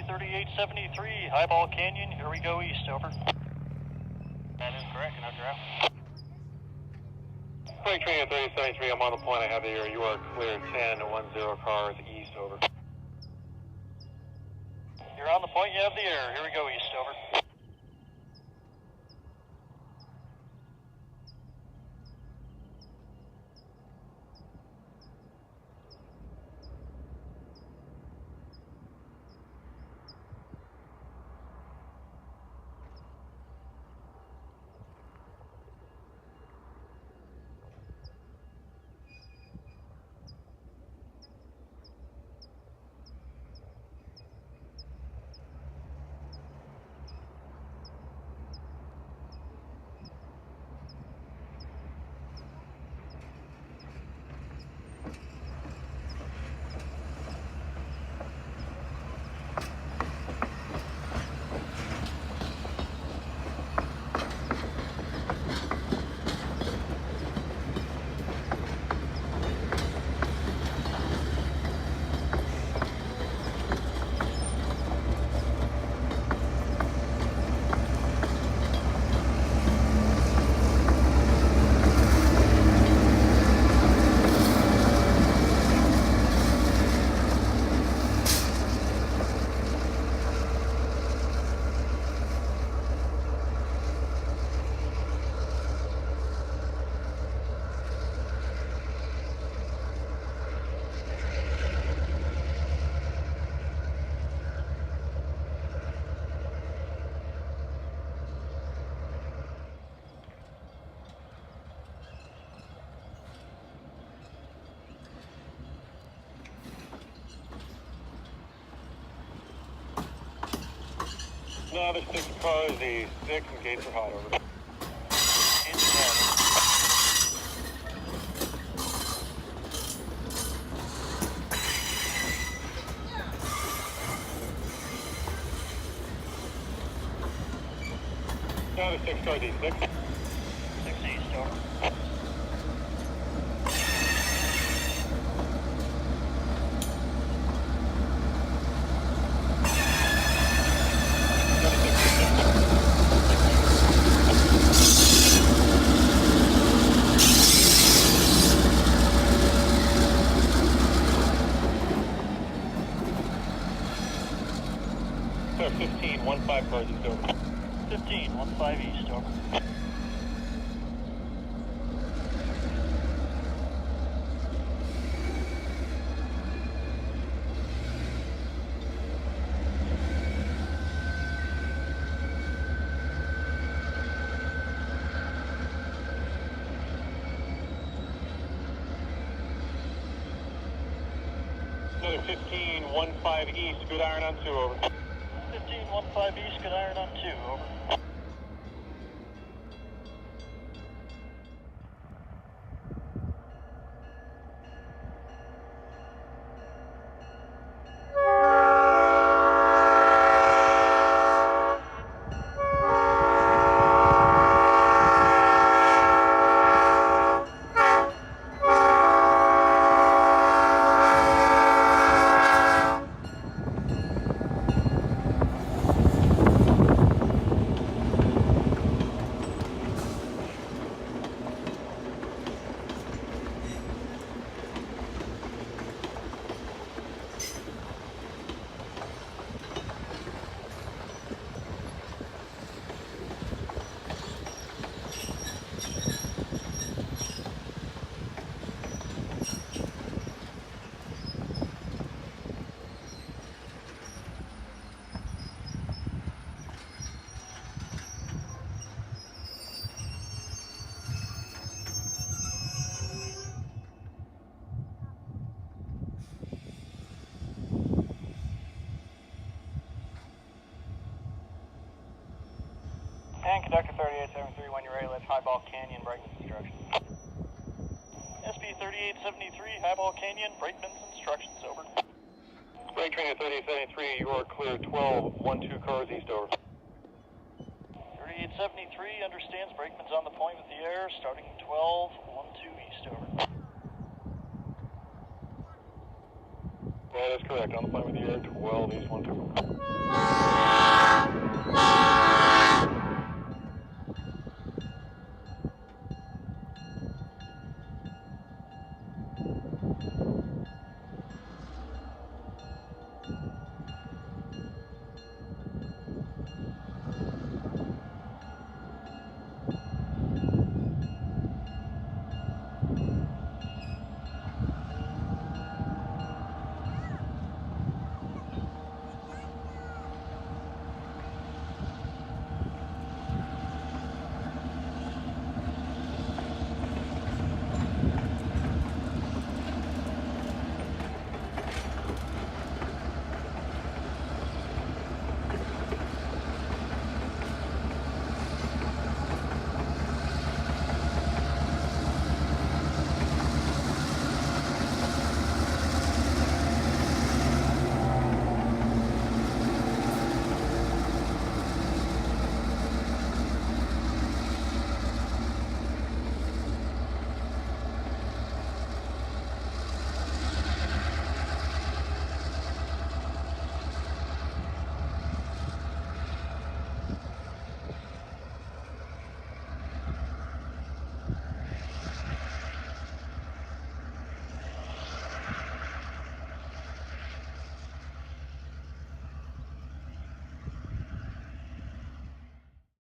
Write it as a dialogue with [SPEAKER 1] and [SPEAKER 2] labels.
[SPEAKER 1] 3873, Highball Canyon, here we go east, over. That is correct, and draft.
[SPEAKER 2] Flight Trainer 3073, I'm on the point, I have the air. You are clear 1010 cars east, over.
[SPEAKER 1] You're on the point, you have the air, here we go east, over.
[SPEAKER 2] No, there's 6 cars, the 6 and gates are hot, over. No, there's 6 cars east, 6.
[SPEAKER 1] 6 east, over.
[SPEAKER 2] Sir, 15, 1-5 cars east, over.
[SPEAKER 1] 15, 1-5 east, over.
[SPEAKER 2] Another 15, 1-5 east, good iron on 2, over.
[SPEAKER 1] 15, 1-5 east, good iron on 2, over. And Conductor 3873, when you're ready, let's Highball Canyon, Brakeman's instructions. SB 3873, Highball Canyon, Brakeman's instructions, over.
[SPEAKER 2] Flight Trainer 3073, you are clear 12, 1-2 cars east, over.
[SPEAKER 1] 3873 understands Brakeman's on the point with the air, starting 12, 1-2 east, over.
[SPEAKER 2] That is correct. On the plane with the air, 12 East 12.